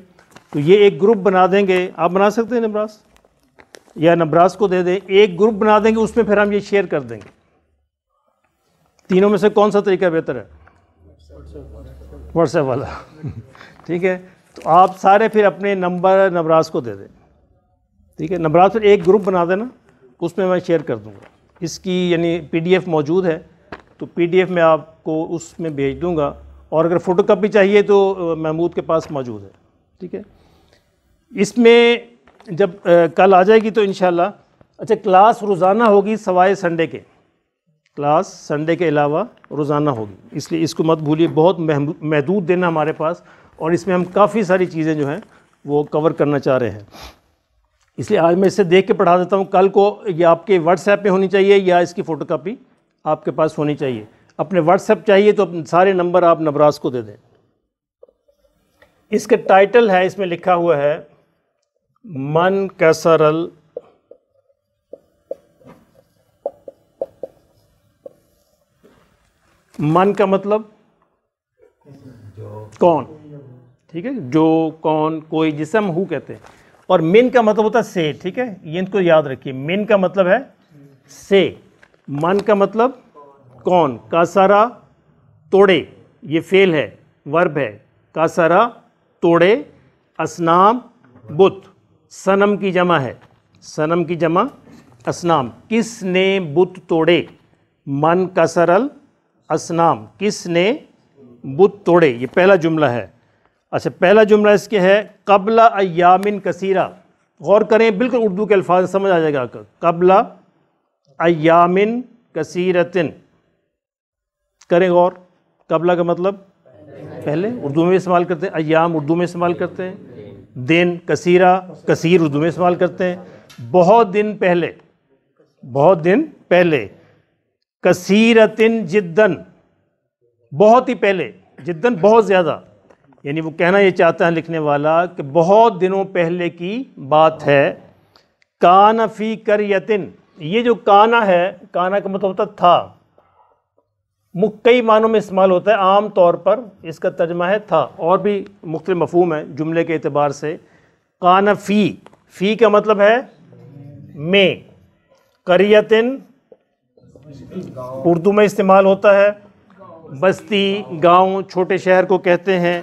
تو یہ ایک گروپ بنا دیں گے، آپ بنا سکتے ہیں نبراس، یا نبراس کو دے دیں، ایک گروپ بنا دیں گے، اس میں پھر ہم یہ شیئر کر دیں گے۔ تینوں میں سے کون سا طریقہ بہتر ہے؟ واٹس ایپ والا ٹھیک ہے، تو آپ سارے پھر اپنے نمبر نبراس کو دے دیں، ٹھیک ہے؟ نبراس پھر ایک گروپ بنا دینا، اس میں شیئر کر دوں گا۔ اس کی یعنی پی ڈی ایف موجود ہے تو پی ڈی ایف میں آپ کو اس میں بھیج دوں گا، اور اگر فوٹو کاپی چاہیے تو محمود کے پاس موجود ہے، ٹھیک ہے؟ اس میں جب کل آ جائے گی تو انشاءاللہ اچھا کلاس روزانہ ہوگی سوائے سنڈے کے، کلاس سنڈے کے علاوہ روزانہ ہوگی، اس لیے اس کو مت بھولیے، بہت محدود دن ہے ہمارے پاس، اور اس میں ہم کافی ساری چیزیں جو ہیں وہ کور کرنا چاہ رہے ہیں، اس لیے آج میں اسے دیکھ کے پڑھا دیتا ہوں۔ کل کو یہ آپ کے واٹس ایپ پہ ہونی چاہیے یا اس کی فوٹو کاپی آپ کے پاس ہونی چاہیے۔ اپنے واٹس ایپ چاہیے تو سارے نمبر آپ نبراس کو دے دیں۔ اس کا ٹائٹل ہے، اس میں لکھا ہوا ہے من کسر من کا مطلب کون، ٹھیک ہے؟ جو، کون، کوئی، جسے ہم ہو کہتے ہیں، اور من کا مطلب ہوتا ہے سے، ٹھیک ہے؟ یہ ان کو یاد رکھیے، من کا مطلب ہے سے، من کا مطلب کون، کاسارا توڑے، یہ فعل ہے، ورب ہے، کاسارا توڑے، اسنام بت، صنم کی جمع ہے، صنم کی جمع اسنام، کس نے بت توڑے، من کسر الاسنام، کس نے بت توڑے، یہ پہلا جملہ ہے۔ اچھا پہلا جملہ اس کے ہے قبل ایام کثیرہ، غور کریں بالکل اردو کے الفاظ سمجھ آ جائے گا، قبل ایام کثیرتن، کریں غور، قبل کا مطلب پہلے، اردو میں استعمال کرتے ہیں، ایام اردو میں استعمال کرتے ہیں، دن، کثیرہ، کثیر اردو میں استعمال کرتے ہیں، بہت دن پہلے، بہت دن پہلے، کثیرتن جدن، بہت ہی پہلے، جدن بہت زیادہ، یعنی وہ کہنا یہ چاہتا ہے لکھنے والا کہ بہت دنوں پہلے کی بات ہے۔ کان فی قریۃ، یہ جو کانا ہے، کانا کا مطلب ہوتا تھا، کئی معنوں میں استعمال ہوتا ہے، عام طور پر اس کا ترجمہ ہے تھا، اور بھی مختلف مفہوم ہے جملے کے اعتبار سے۔ کان فی، فی کا مطلب ہے میں، قریۃن اردو میں استعمال ہوتا ہے بستی، گاؤں، چھوٹے شہر کو کہتے ہیں۔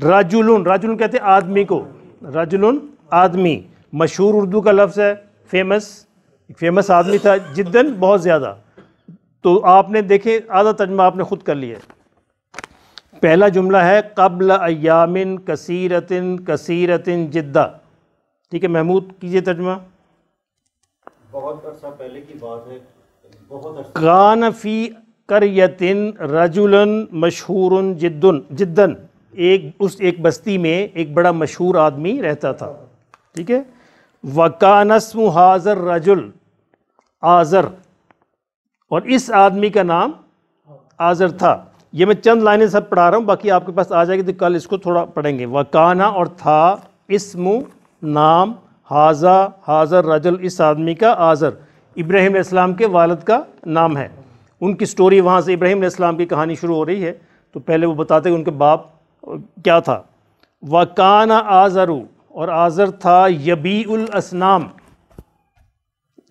رجلن، رجلن کہتے ہیں آدمی کو، رجلن آدمی، مشہور اردو کا لفظ ہے، فیمس آدمی تھا، جدن بہت زیادہ، تو آپ نے دیکھیں آدھا ترجمہ آپ نے خود کر لیا ہے۔ پہلا جملہ ہے قبل ایام کثیرتن، کثیرتن جدہ، ٹھیک ہے؟ محمود کیجئے ترجمہ۔ بہت عرصہ پہلے کی بات ہے، بہت عرصہ۔ کان فی قریۃ رجل مشہور جدن، ایک بستی میں ایک بڑا مشہور آدمی رہتا تھا، ٹھیک ہے؟ وکان اسم ھذا الرجل آزر، اور اس آدمی کا نام آزر تھا۔ یہ میں چند لائنیں سب پڑھا رہا ہوں، باقی آپ کے پاس آ جائے گی تو کل اس کو تھوڑا پڑھیں گے۔ وکانا اور تھا، اسم نام، ھذا الرجل اس آدمی کا، آزر ابراہیم علیہ السلام کے والد کا نام ہے۔ ان کی سٹوری وہاں سے ابراہیم علیہ السلام کی کہانی شروع ہو رہی ہے، تو پہلے وہ بتاتے ہیں ان کے باپ کیا تھا۔ وکانا آزر، اور آزر تھا یبیع الاسنام،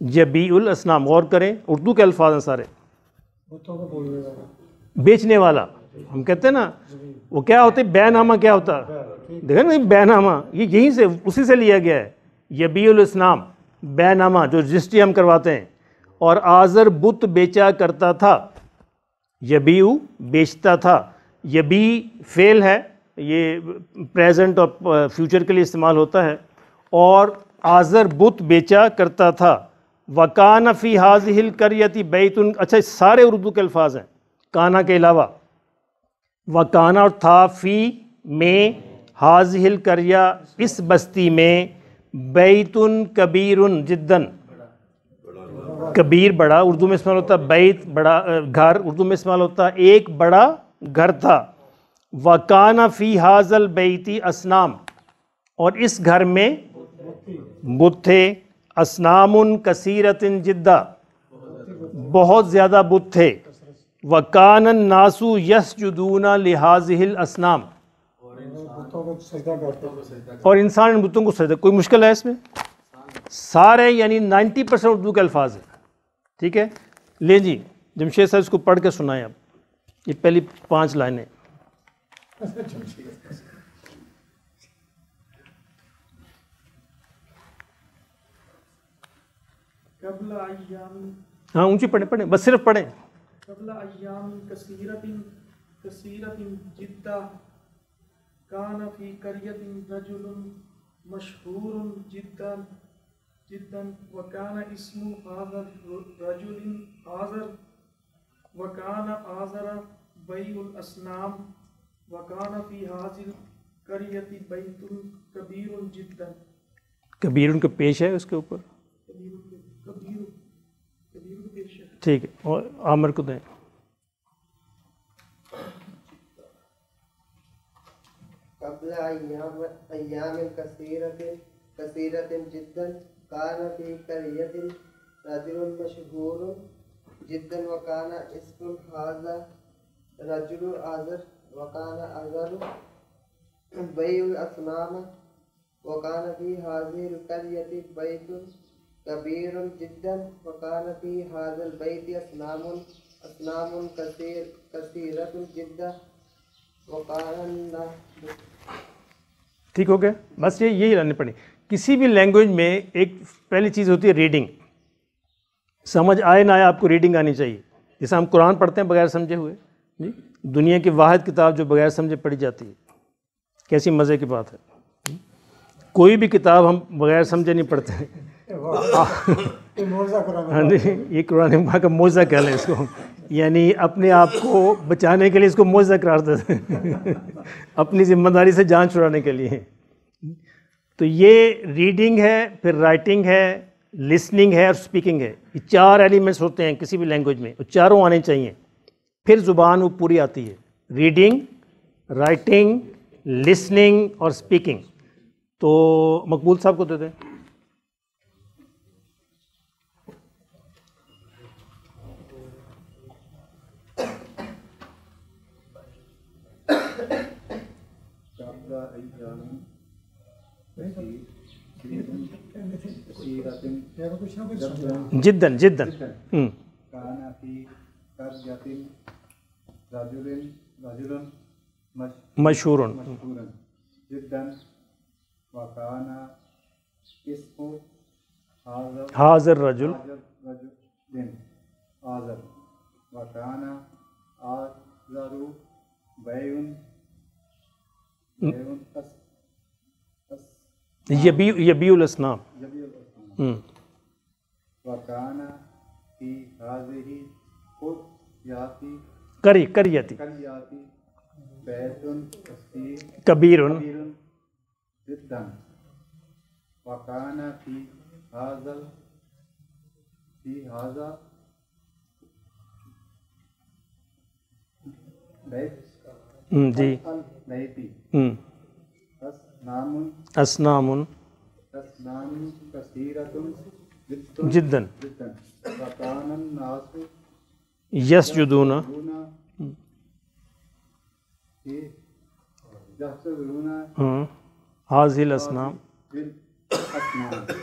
یبیع الاسنام، غور کریں اردو کے الفاظ ہیں سارے، بیچنے والا، ہم کہتے ہیں نا وہ کیا ہوتے، بے نامہ کیا ہوتا، دیکھیں نا بے نامہ، یہ یہیں سے اسی سے لیا گیا ہے، یبیع الاسنام بے نامہ جو رجسٹری ہم کرواتے ہیں۔ اور آزر بت بیچا کرتا تھا، یبیع بیچتا تھا، یبیع فعل ہے، یہ پریزنٹ اور فیوچر کے لیے استعمال ہوتا ہے، اور آزر بت بیچا کرتا تھا۔ وکان فی ھذہ القریۃ بیت، اچھا سارے اردو کے الفاظ ہیں کانا کے علاوہ۔ وکانا اور تھا، فی میں، ھذہ القریہ اس بستی میں، بیت کبیر جدن کبیر بڑا، اردو میں استعمال ہوتا ہے بیت بڑا، گھر اردو میں استعمال ہوتا ہے ایک بڑا گھر تھا. وَكَانَ فِي هَذَا الْبَيْتِ أَصْنَامٌ، اور اس گھر میں بت تھے. اصنام کثیرۃ جدا، بہت زیادہ بت تھے. وَكَانَ النَّاسُ يَسْجُدُونَ لِهَذِهِ الْأَصْنَامِ، اور انسان ان بتوں کو سجدہ. کوئی مشکل ہے اس میں؟ سارے یعنی 90% اردو کے الفاظ ہیں. ٹھیک ہے، لیں جی جمشید صاحب اس کو پڑھ کے سنائیں اب. یہ پہلی 5 لائنیں. قبل ایام، ہاں اونچی پڑھیں بس صرف پڑھیں. قبل ایام کثیرت جدا کان فی قریۃ رجل مشہور جدا وکان اسم هذا الرجل آذر وکان آذر بیع الاسنام وکان فی هذه القریۃ بیت کبیر جدا. کبیر ان کا پیش ہے اس کے اوپر. ٹھیک ہے، اور عامر کو دیں. قبل ایام کثیرت جدا کان فی قریۃ رجل مشہور جدا وکان اسم ھذا رجل آذر وکان آذر بیع الاسنام وکان فی هذه القریۃ بیت کبیر جدا وکان فی هذا البیت اصنام کثیرۃ جدا وکان. ٹھیک ہو گیا، بس یہی لانے پڑیں. کسی بھی لینگویج میں ایک پہلی چیز ہوتی ہے ریڈنگ. سمجھ آئے نہ آئے آپ کو ریڈنگ آنی چاہیے. جیسے ہم قرآن پڑھتے ہیں بغیر سمجھے ہوئے جی، دنیا کی واحد کتاب جو بغیر سمجھے پڑھی جاتی ہے. کیسی مزے کی بات ہے. کوئی بھی کتاب ہم بغیر سمجھے نہیں پڑھتے ہیں. ہاں جی، یہ قرآن پاک کا معجزہ کہہ لیں اس کو، یعنی اپنے آپ کو بچانے کے لیے اس کو معجزہ قرار دیتے ہیں اپنی ذمہ داری سے جان چھڑانے کے لیے. تو یہ ریڈنگ ہے، پھر رائٹنگ ہے، لسننگ ہے اور اسپیکنگ ہے. یہ 4 ایلیمنٹس ہوتے ہیں کسی بھی لینگویج میں، وہ چاروں آنے چاہیے. پھر زبان وہ پوری آتی ہے. ریڈنگ، رائٹنگ، لسننگ اور اسپیکنگ. تو مقبول صاحب کو دے دیں. جدن جدن کان فی قریۃ رجل مشہور جدا وکان اسم حاضر رجل آذر وکان آذر بیع یبیع الاسنام. وکان فی هذه قریۃ بیت کبیر جدا وکان فی هذا بیت جی بیتی اسنام کثیرۃ جدا وکان الناس یسجدون هذه الاسنام.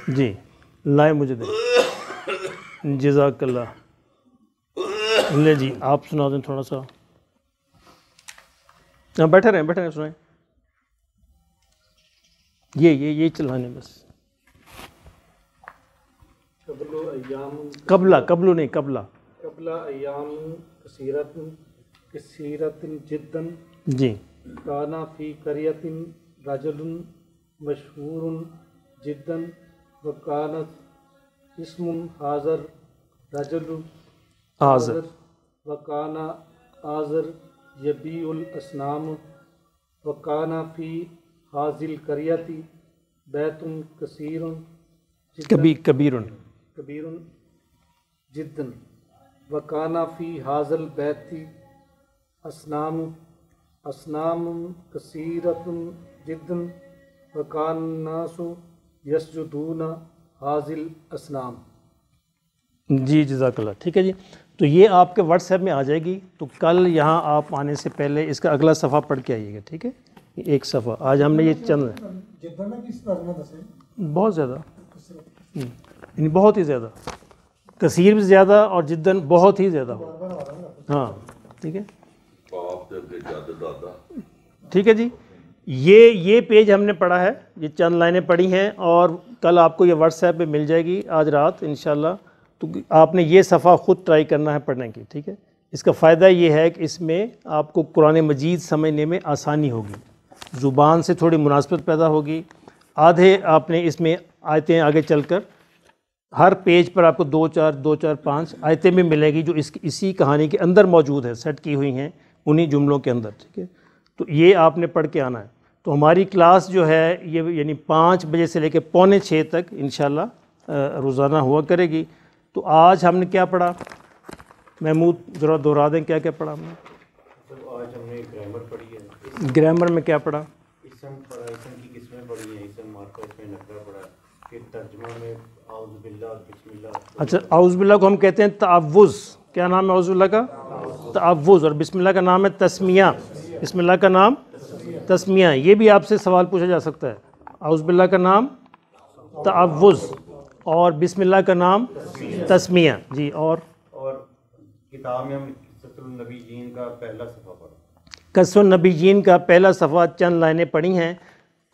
جی لائے مجھے دیں. جزاک اللہ. لے جی آپ سنا دیں تھوڑا سا. بیٹھے رہیں سنائیں. یہ چلانے بس. قبل نہیں قبل ایام کثیرت جدا جی کان فی قریۃ رجل مشہور جدا وکانت اسم حاضر رجل آذر وکان آذر یبیع الاسنام وکان فی هذه القریۃ بیت کثیر کبیر جدا وکانا فی حاضل بیتی اسنام کثیرۃ جدا وکان الناس یسجدون حاضل اسنام۔ جی جزاک اللہ، ٹھیک ہے جی، تو یہ آپ کے واٹس ایپ میں آ جائے گی، تو کل یہاں آپ آنے سے پہلے اس کا اگلا صفحہ پڑھ کے آئیے گا، ٹھیک ہے، ایک صفحہ آج ہم نے یہ چند بہت زیادہ یعنی بہت ہی زیادہ، کثیر بھی زیادہ اور جداً بہت ہی زیادہ ہو، ہاں ٹھیک ہے ٹھیک ہے جی، یہ پیج ہم نے پڑھا ہے، یہ چند لائنیں پڑھی ہیں اور کل آپ کو یہ واٹس ایپ پہ مل جائے گی آج رات انشاءاللہ، تو آپ نے یہ صفحہ خود ٹرائی کرنا ہے پڑھنے کی، ٹھیک ہے۔ اس کا فائدہ یہ ہے کہ اس میں آپ کو قرآن مجید سمجھنے میں آسانی ہوگی، زبان سے تھوڑی مناسبت پیدا ہوگی، آدھے آپ نے اس میں آیتیں آگے چل کر ہر پیج پر آپ کو 2-4 آیتیں بھی ملے گی جو اسی کہانی کے اندر موجود ہے، سیٹ کی ہوئی ہیں انہی جملوں کے اندر، ٹھیک ہے، تو یہ آپ نے پڑھ کے آنا ہے۔ تو ہماری کلاس جو ہے یہ یعنی 5 بجے سے لے کے 5:45 تک انشاءاللہ روزانہ ہوا کرے گی۔ تو آج ہم نے کیا پڑھا محمود، ذرا دہرا دیں کیا کیا پڑھا ہم نے؟ آج ہم نے گرامر پڑھی ہے، گرامر میں کیا پڑھا؟ اسم پڑھا، اسم کی قسمیں پڑھی ہیں، اسم مارکا، اس میں نکرہ پڑھا، پھر ترجمہ میں اعوذ باللہ بسم اللہ۔ اچھا، اعوذ باللہ کو ہم کہتے ہیں تعوذ، کیا نام ہے اعوذ باللہ کا؟ تعوذ، اور بسم اللہ کا نام ہے تسمیہ، بسم اللہ کا نام تسمیہ۔ یہ بھی آپ سے سوال پوچھا جا سکتا ہے، اعوذ باللہ کا نام تعوذ اور بسم اللہ کا نام تسمیہ، جی۔ اور کتاب میں ہم قصۃ النبیین کا پہلا صفحہ پڑھا، قصۃ النبیین کا پہلا صفحہ چند لائنیں پڑھی ہیں،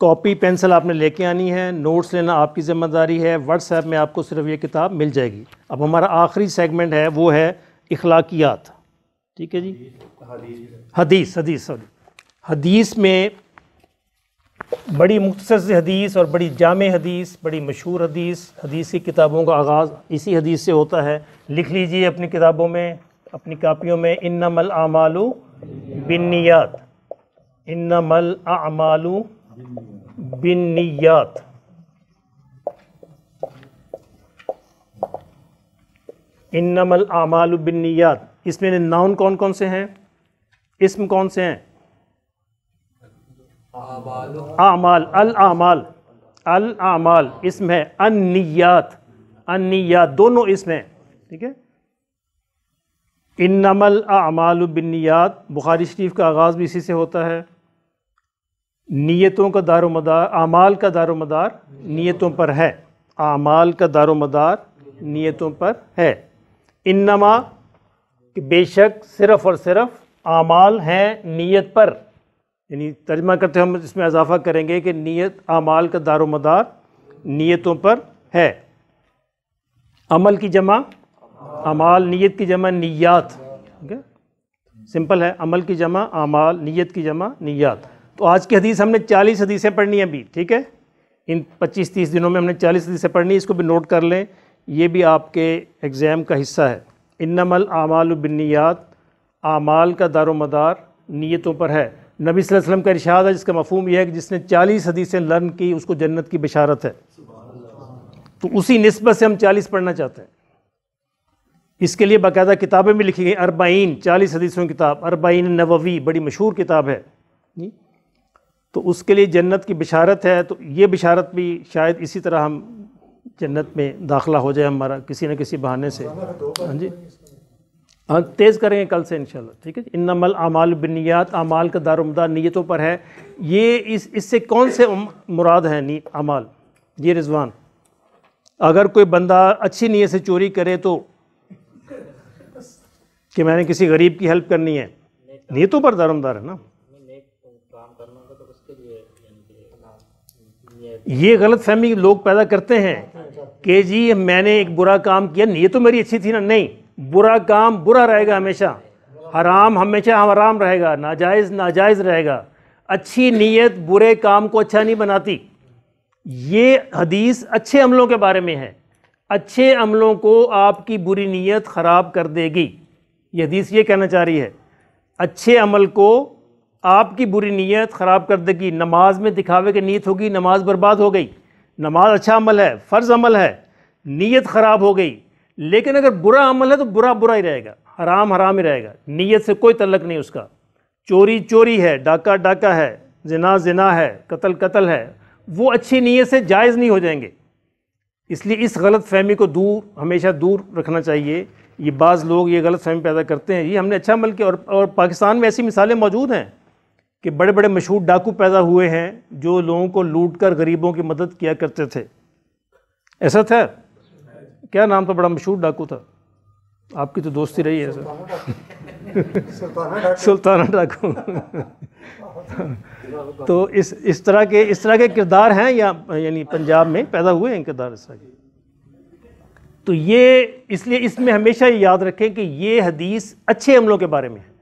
کاپی پینسل آپ نے لے کے آنی ہے، نوٹس لینا آپ کی ذمہ داری ہے، واٹس ایپ میں آپ کو صرف یہ کتاب مل جائے گی۔ اب ہمارا آخری سیگمنٹ ہے وہ ہے اخلاقیات، ٹھیک ہے جی، حدیث میں بڑی مختصر سی حدیث اور بڑی جامع حدیث، بڑی مشہور حدیث کی کتابوں کا آغاز اسی حدیث سے ہوتا ہے۔ لکھ لیجئے اپنی کتابوں میں، اپنی کاپیوں میں، انما الاعمال بالنیات، انما الاعمال بالنیات، انما الاعمال بالنیات۔ اس میں ناؤن کون کون سے ہیں، اسم کون سے ہیں؟ اعمال، الاعمال اسم ہے، النیات دونوں اسم ہیں، ٹھیک ہے۔ انما الاعمال بالنیات، بخاری شریف کا آغاز بھی اسی سے ہوتا ہے۔ نیتوں کا دار و مدار، اعمال کا دار و مدار نیتوں پر ہے، اعمال کا دار و مدار نیتوں پر ہے۔ انما کہ بے شک، صرف اور صرف اعمال ہیں نیت پر، یعنی ترجمہ کرتے ہم اس میں اضافہ کریں گے کہ نیت، اعمال کا دار و مدار نیتوں پر ہے۔ عمل کی جمع اعمال، نیت کی جمع نیات، ٹھیک ہے، سمپل ہے، عمل کی جمع اعمال، نیت کی جمع نیات۔ تو آج کی حدیث ہم نے 40 حدیثیں پڑھنی ہیں ابھی، ٹھیک ہے، ان 25-30 دنوں میں ہم نے 40 حدیثیں پڑھنی، اس کو بھی نوٹ کر لیں، یہ بھی آپ کے ایگزام کا حصہ ہے۔ انما الاعمال بالنیات، اعمال کا دار و مدار نیتوں پر ہے۔ نبی صلی اللہ علیہ وسلم کا ارشاد ہے جس کا مفہوم یہ ہے کہ جس نے 40 حدیثیں لرن کی اس کو جنت کی بشارت ہے، تو اسی نسبت سے ہم 40 پڑھنا چاہتے ہیں۔ اس کے لیے باقاعدہ کتابیں بھی لکھی گئی، 40 حدیثوں کی کتاب، 40 نووی، بڑی مشہور کتاب ہے جی، تو اس کے لیے جنت کی بشارت ہے۔ تو یہ بشارت بھی شاید اسی طرح ہم جنت میں داخلہ ہو جائے ہمارا کسی نہ کسی بہانے سے، ہاں جی، ہاں تیز کریں گے کل سے انشاءاللہ، ٹھیک ہے۔ انما الاعمال بالنیات، اعمال کا دار و مدار نیتوں پر ہے۔ یہ اس سے کون سے مراد ہیں اعمال؟ یہ رضوان، اگر کوئی بندہ اچھی نیت سے چوری کرے تو کہ میں نے کسی غریب کی ہیلپ کرنی ہے، نیتوں پر دار و مدار ہے نا۔ یہ غلط فہمی لوگ پیدا کرتے ہیں کہ جی میں نے ایک برا کام کیا، نیت تو میری اچھی تھی نا، نہیں، برا کام برا رہے گا ہمیشہ، حرام ہمیشہ حرام رہے گا، ناجائز ناجائز رہے گا۔ اچھی نیت برے کام کو اچھا نہیں بناتی۔ یہ حدیث اچھے عملوں کے بارے میں ہے، اچھے عملوں کو آپ کی بری نیت خراب کر دے گی۔ یہ حدیث یہ کہنا چاہ رہی ہے، اچھے عمل کو آپ کی بری نیت خراب کر دے گی۔ نماز میں دکھاوے کی نیت ہوگی، نماز برباد ہو گئی۔ نماز اچھا عمل ہے، فرض عمل ہے، نیت خراب ہو گئی، لیکن اگر برا عمل ہے تو برا برا ہی رہے گا، حرام حرام ہی رہے گا، نیت سے کوئی تعلق نہیں اس کا. چوری چوری ہے، ڈاکہ ڈاکہ ہے، زنا زنا ہے، قتل قتل ہے، وہ اچھی نیت سے جائز نہیں ہو جائیں گے. اس لیے اس غلط فہمی کو ہمیشہ دور رکھنا چاہیے. یہ بعض لوگ یہ غلط فہمی پیدا کرتے ہیں، یہ ہم نے اچھا عمل کیا. اور پاکستان میں ایسی مثالیں موجود ہیں کہ بڑے بڑے مشہور ڈاکو پیدا ہوئے ہیں جو لوگوں کو لوٹ کر غریبوں کی مدد کیا کرتے تھے. ایسا تھا، کیا نام تھا، بڑا مشہور ڈاکو تھا، آپ کی تو دوستی رہی ہے سلطانہ ڈاکو. تو اس طرح کے کردار ہیں یعنی پنجاب میں پیدا ہوئے ہیں کردار اس طرح کے. تو یہ اس لیے اس میں ہمیشہ یہ یاد رکھیں کہ یہ حدیث اچھے عملوں کے بارے میں ہے.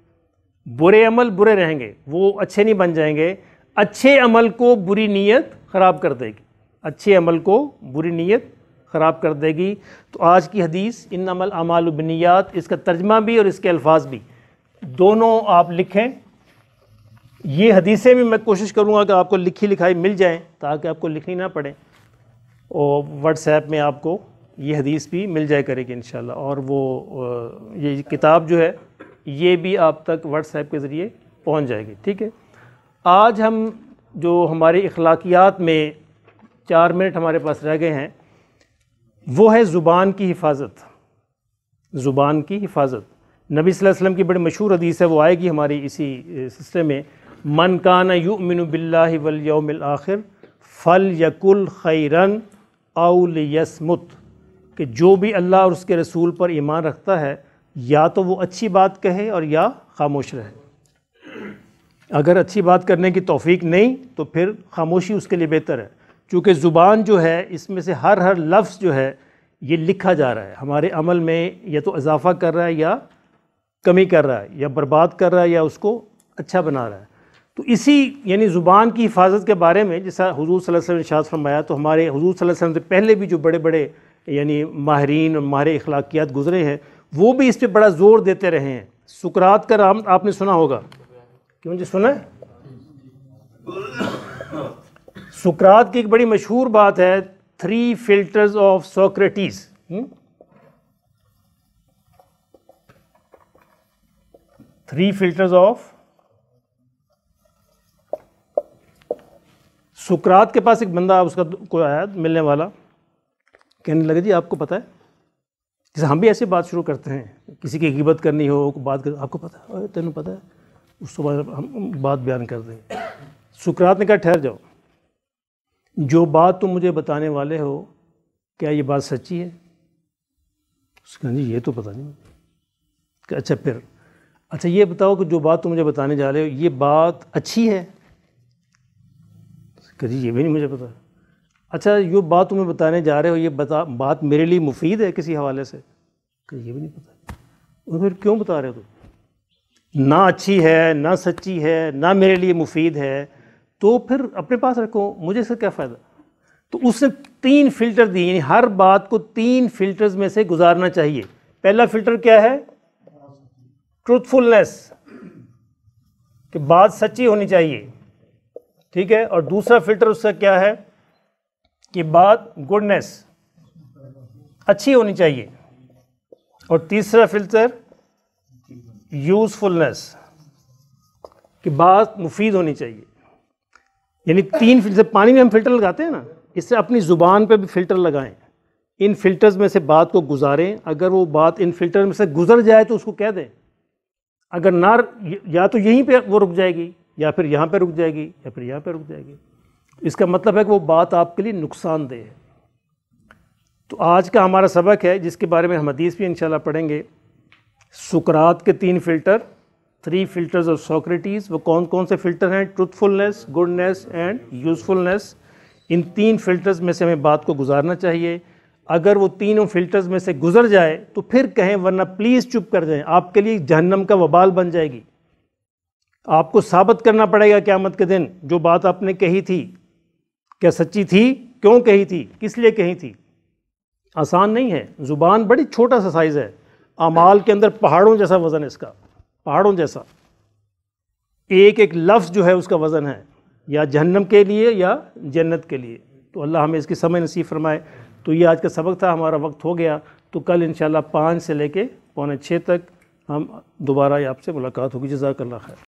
برے عمل برے رہیں گے، وہ اچھے نہیں بن جائیں گے. اچھے عمل کو بری نیت خراب کر دے گی، اچھے عمل کو بری نیت خراب کر دے گی. تو آج کی حدیث انما الاعمال بالنیات، اس کا ترجمہ بھی اور اس کے الفاظ بھی دونوں آپ لکھیں. یہ حدیثیں بھی میں کوشش کروں گا کہ آپ کو لکھی لکھائی مل جائیں تاکہ آپ کو لکھنی نہ پڑے، اور واٹس ایپ میں آپ کو یہ حدیث بھی مل جائے کرے گی انشاءاللہ. اور وہ یہ کتاب جو ہے یہ بھی آپ تک واٹس ایپ کے ذریعے پہنچ جائے گی. ٹھیک ہے. آج ہم جو ہماری اخلاقیات میں 4 منٹ ہمارے پاس رہ گئے ہیں وہ ہے زبان کی حفاظت. زبان کی حفاظت نبی صلی اللہ علیہ وسلم کی بڑی مشہور حدیث ہے، وہ آئے گی ہماری اسی سلسلے میں. من کان یؤمن باللہ والیوم الآخر فلیقل خیرا او لیصمت، کہ جو بھی اللہ اور اس کے رسول پر ایمان رکھتا ہے یا تو وہ اچھی بات کہے اور یا خاموش رہے. اگر اچھی بات کرنے کی توفیق نہیں تو پھر خاموشی اس کے لیے بہتر ہے، چونکہ زبان جو ہے اس میں سے ہر لفظ جو ہے یہ لکھا جا رہا ہے ہمارے عمل میں، یا تو اضافہ کر رہا ہے یا کمی کر رہا ہے، یا برباد کر رہا ہے یا اس کو اچھا بنا رہا ہے. تو اسی یعنی زبان کی حفاظت کے بارے میں جیسا حضور صلی اللہ علیہ وسلم نے ارشاد فرمایا، تو ہمارے حضور صلی اللہ علیہ وسلم سے پہلے بھی جو بڑے بڑے یعنی ماہرین اور ماہر اخلاقیات گزرے ہیں وہ بھی اس پہ بڑا زور دیتے رہے ہیں. سقراط کا نام آپ نے سنا ہوگا، کیوں جی سنا ہے؟ سقراط کی ایک بڑی مشہور بات ہے 3 filters of Socrates. 3 filters of سقراط کے پاس ایک بندہ اس کا کوئی آیا ملنے والا، کہنے لگا جی آپ کو پتہ ہے، جیسے ہم بھی ایسی بات شروع کرتے ہیں، کسی کی غیبت کرنی ہو بات کر، آپ کو پتہ ہے، تینوں پتہ ہے، اس کے بعد ہم بات بیان کر دیں گے. سقراط نے کہا ٹھہر جاؤ، جو بات تم مجھے بتانے والے ہو کیا یہ بات سچی ہے؟ اس نے کہا جی یہ تو پتہ نہیں. کہ اچھا یہ بتاؤ کہ جو بات تم مجھے بتانے جا رہے ہو یہ بات اچھی ہے؟ کہ جی یہ بھی نہیں مجھے پتہ. اچھا یہ بات تمہیں بتانے جا رہے ہو یہ بات میرے لیے مفید ہے کسی حوالے سے؟ کہ یہ بھی نہیں پتہ. پھر کیوں بتا رہے ہو تم؟ نہ اچھی ہے نہ سچی ہے نہ میرے لیے مفید ہے، تو پھر اپنے پاس رکھو، مجھے اس سے کیا فائدہ؟ تو اس نے 3 فلٹر دی، یعنی ہر بات کو 3 فلٹرز میں سے گزارنا چاہیے. پہلا فلٹر کیا ہے؟ ٹروتھفلنس، کہ بات سچی ہونی چاہیے، ٹھیک ہے. اور دوسرا فلٹر اس کا کیا ہے کہ بات گڈنس، اچھی ہونی چاہیے. اور تیسرا فلٹر یوزفلنس، کہ بات مفید ہونی چاہیے. یعنی 3 فلٹر. پانی میں ہم فلٹر لگاتے ہیں نا، اس سے اپنی زبان پہ بھی فلٹر لگائیں. ان فلٹرز میں سے بات کو گزاریں، اگر وہ بات ان فلٹر میں سے گزر جائے تو اس کو کہہ دیں. اگر نہ، یا تو یہیں پہ وہ رک جائے گی، یا پھر یہاں پہ رک جائے گی، یا پھر یہاں پہ رک جائے گی. اس کا مطلب ہے کہ وہ بات آپ کے لیے نقصان دہ ہے. تو آج کا ہمارا سبق ہے جس کے بارے میں ہم حدیث بھی انشاءاللہ پڑھیں گے. سقراط کے 3 فلٹر، 3 فلٹرز آف سوکریٹیز. وہ کون کون سے فلٹر ہیں؟ Truthfulness, goodness and usefulness. ان 3 فلٹرز میں سے ہمیں بات کو گزارنا چاہیے. اگر وہ تینوں فلٹرز میں سے گزر جائے تو پھر کہیں، ورنہ پلیز چپ کر جائیں، آپ کے لیے جہنم کا وبال بن جائے گی. آپ کو ثابت کرنا پڑے گا قیامت کے دن جو بات آپ نے کہی تھی کیا سچی تھی، کیوں کہی تھی، کس لیے کہی تھی. آسان نہیں ہے. زبان بڑی چھوٹا سا سائز ہے، اعمال کے اندر پہاڑوں جیسا وزن ہے اس کا، پہاڑوں جیسا. ایک ایک لفظ جو ہے اس کا وزن ہے، یا جہنم کے لیے یا جنت کے لیے. تو اللہ ہمیں اس کی سمجھ نصیب فرمائے. تو یہ آج کا سبق تھا، ہمارا وقت ہو گیا، تو کل انشاءاللہ 5 سے لے کے 5:45 تک ہم دوبارہ آپ سے ملاقات ہوگی۔ جزاک اللہ خیر۔